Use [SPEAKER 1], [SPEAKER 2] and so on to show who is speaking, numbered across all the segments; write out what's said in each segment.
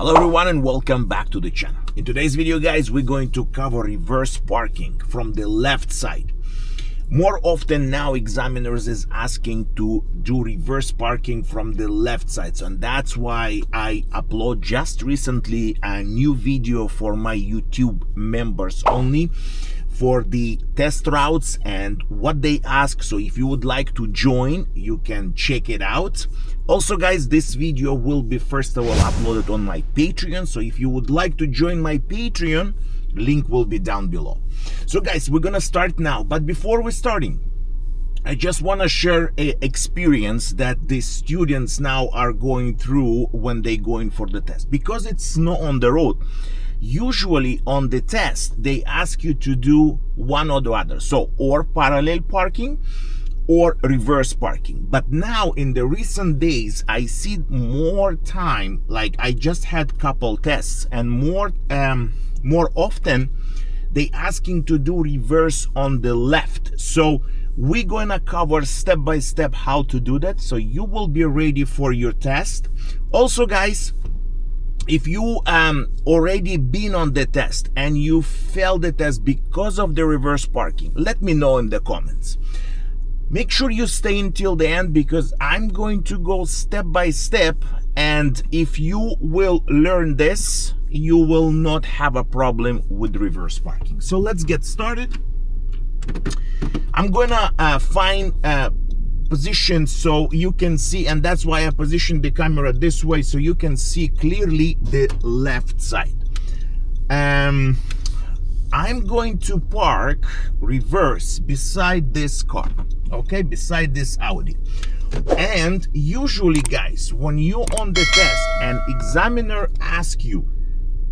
[SPEAKER 1] Hello everyone and welcome back to the channel. In today's video, guys, we're going to cover reverse parking from the left side. More often now examiners is asking to do reverse parking from the left side, so and that's why I upload just recently a new video for my YouTube members only for the test routes and what they ask. So if you would like to join, you can check it out. Also, guys, this video will be first of all uploaded on my Patreon, so if you would like to join my Patreon, link will be down below. So guys, we're gonna start now, but before we're starting, I just want to share an experience that the students now are going through when they going for the test, because it's not on the road. Usually on the test they ask you to do one or the other, so or parallel parking or reverse parking. But now in the recent days I see more time, like I just had couple tests, and more often they asking to do reverse on the left. So we're gonna cover step by step how to do that, so you will be ready for your test. Also, guys, if you already been on the test and you failed the test because of the reverse parking, let me know in the comments. Make sure you stay until the end, because I'm going to go step by step, and if you will learn this, you will not have a problem with reverse parking. So let's get started. I'm gonna find position so you can see, and that's why I positioned the camera this way, so you can see clearly the left side. I'm going to park reverse beside this car, okay, beside this Audi. And usually, guys, when you on the test and examiner ask you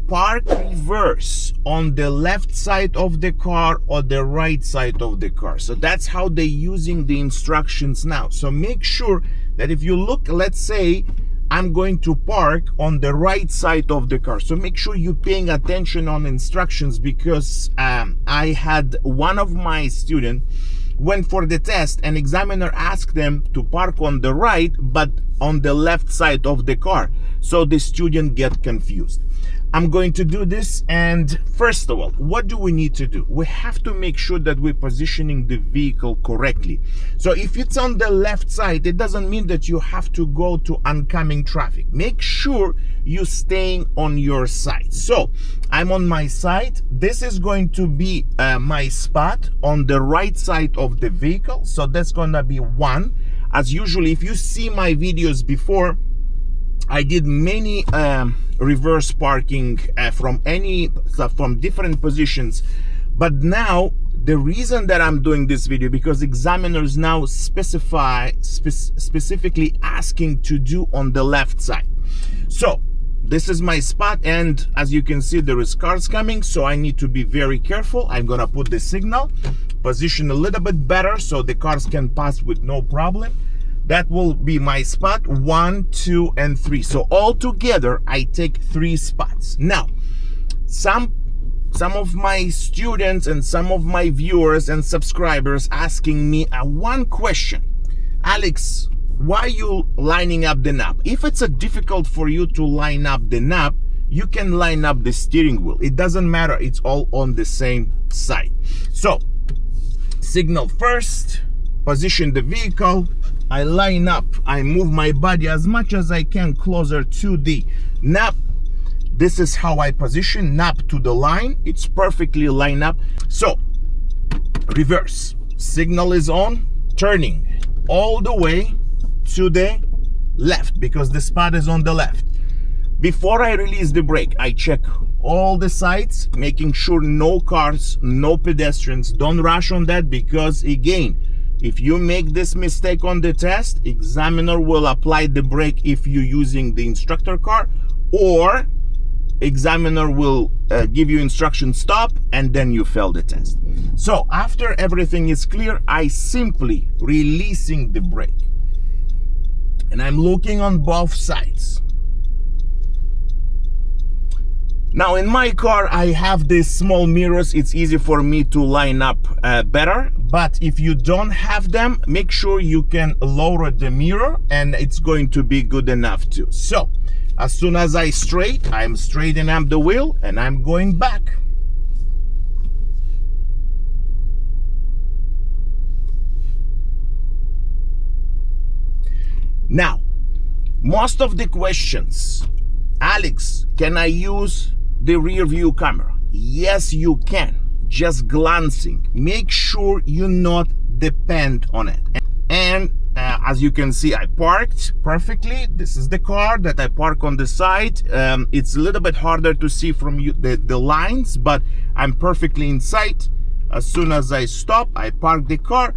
[SPEAKER 1] park reverse on the left side of the car or the right side of the car, so that's how they're using the instructions now. So make sure that if you look, let's say I'm going to park on the right side of the car, so make sure you're paying attention on instructions, because I had one of my students went for the test and examiner asked them to park on the right but on the left side of the car, so the student get confused. I'm going to do this, and first of all, what do we need to do? We have to make sure that we're positioning the vehicle correctly. So if it's on the left side, it doesn't mean that you have to go to oncoming traffic. Make sure you're staying on your side. So I'm on my side. This is going to be my spot on the right side of the vehicle, so that's gonna be one. As usually, if you see my videos before, I did many reverse parking from different positions, but now the reason that I'm doing this video, because examiners now specifically asking to do on the left side. So this is my spot, and as you can see, there is cars coming, so I need to be very careful. I'm gonna put the signal, position a little bit better so the cars can pass with no problem. That will be my spot 1, 2, and 3. So all together, I take 3 spots. Now, some of my students and some of my viewers and subscribers asking me one question: Alex, why are you lining up the knob? If it's difficult for you to line up the knob, you can line up the steering wheel. It doesn't matter. It's all on the same side. So, signal first, position the vehicle. I line up, I move my body as much as I can closer to the knob. This is how I position, knob to the line. It's perfectly lined up. So, reverse, signal is on, turning all the way to the left, because the spot is on the left. Before I release the brake, I check all the sides, making sure no cars, no pedestrians. Don't rush on that, because again, if you make this mistake on the test, examiner will apply the brake if you're using the instructor car, or examiner will give you instruction stop, and then you fail the test. So after everything is clear, I simply releasing the brake, and I'm looking on both sides. Now in my car, I have these small mirrors. It's easy for me to line up better, but if you don't have them, make sure you can lower the mirror and it's going to be good enough too. So As soon as I'm straightening up the wheel and I'm going back. Now, most of the questions, Alex, can I use the rear view camera? Yes, you can. Just glancing. Make sure you not depend on it. And as you can see, I parked perfectly. This is the car that I park on the side. It's a little bit harder to see from you the lines, but I'm perfectly in sight. As soon as I stop, I park the car.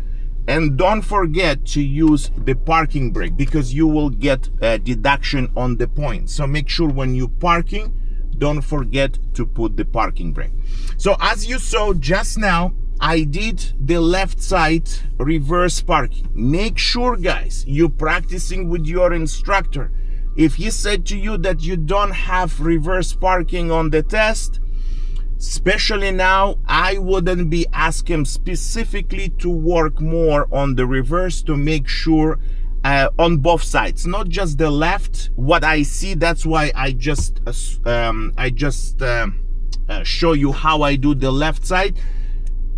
[SPEAKER 1] And don't forget to use the parking brake, because you will get a deduction on the point. So make sure when you're parking, don't forget to put the parking brake. So as you saw just now, I did the left side reverse parking. Make sure, guys, you're practicing with your instructor. If he said to you that you don't have reverse parking on the test, especially now, I wouldn't be asking specifically to work more on the reverse to make sure on both sides, not just the left. What I see, that's why I just show you how I do the left side.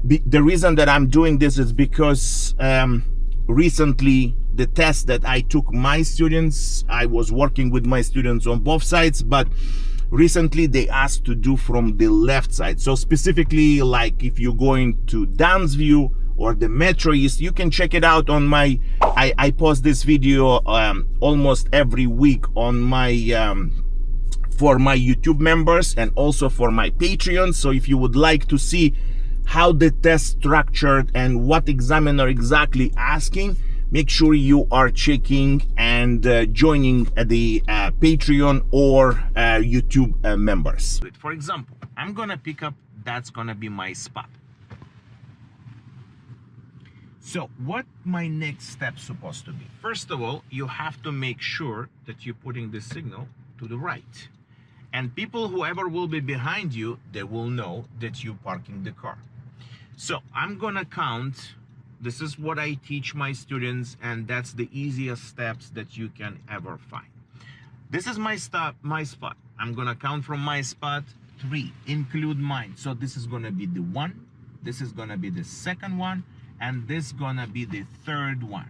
[SPEAKER 1] The reason that I'm doing this is because recently the test that I took my students, I was working with my students on both sides, but recently they asked to do from the left side. So specifically, like if you're going to Downsview or the Metro East, you can check it out on my, I post this video almost every week on my for my YouTube members and also for my Patreon. So if you would like to see how the test structured and what examiner exactly asking, make sure you are checking and joining the Patreon or YouTube members. For example, I'm gonna pick up, that's gonna be my spot. So what my next step supposed to be? First of all, you have to make sure that you're putting the signal to the right. And people, whoever will be behind you, they will know that you're parking the car. So I'm gonna count. This is what I teach my students, and that's the easiest steps that you can ever find. This is my spot. I'm gonna count from my spot 3, include mine. So this is gonna be the 1, this is gonna be the second one, and this is gonna be the third one.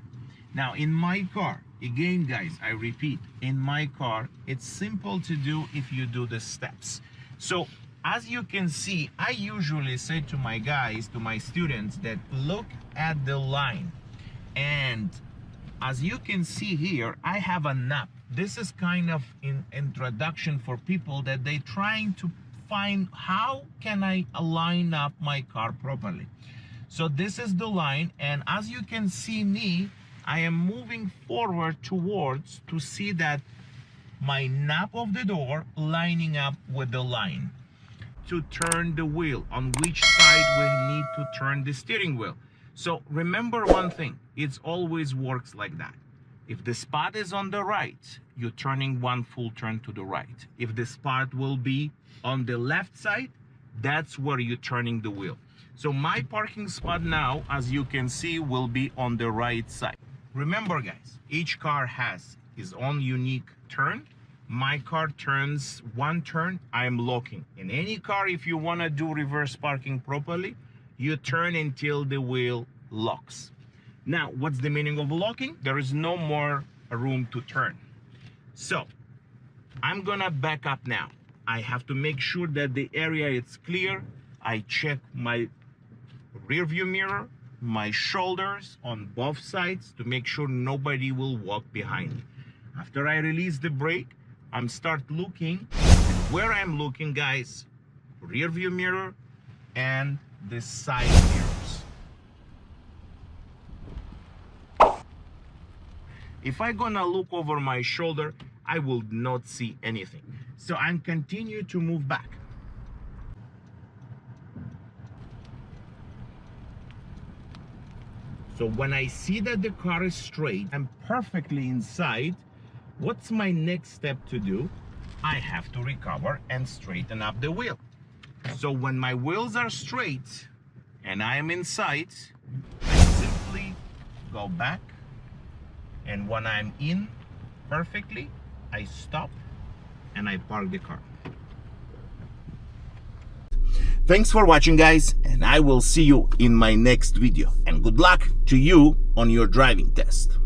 [SPEAKER 1] Now in my car, again guys, I repeat, in my car, it's simple to do if you do the steps. So as you can see, I usually say to my guys, to my students, that look at the line. And as you can see here, I have a nap. This is kind of an introduction for people that they're trying to find how can I line up my car properly. So this is the line, and as you can see me, I am moving forward towards to see that my knob of the door lining up with the line. To turn the wheel, on which side we need to turn the steering wheel. So remember one thing, it always works like that. If the spot is on the right, you're turning one full turn to the right. If the spot will be on the left side, that's where you're turning the wheel. So my parking spot now, as you can see, will be on the right side. Remember guys, each car has its own unique turn. My car turns one turn, I'm locking. In any car, if you want to do reverse parking properly, you turn until the wheel locks. Now, what's the meaning of locking? There is no more room to turn. So, I'm gonna back up now. I have to make sure that the area is clear. I check my rear view mirror, my shoulders on both sides to make sure nobody will walk behind me. After I release the brake, I'm start looking. Where I'm looking, guys, rear view mirror and the side mirrors. If I gonna look over my shoulder, I will not see anything. So I'm continue to move back. So when I see that the car is straight, I'm perfectly inside. What's my next step to do? I have to recover and straighten up the wheel. So when my wheels are straight and I am in sight, I simply go back, and when I'm in perfectly, I stop
[SPEAKER 2] and I park the car.
[SPEAKER 1] Thanks for watching, guys, and I will see you in my next video. And good luck to you on your driving test.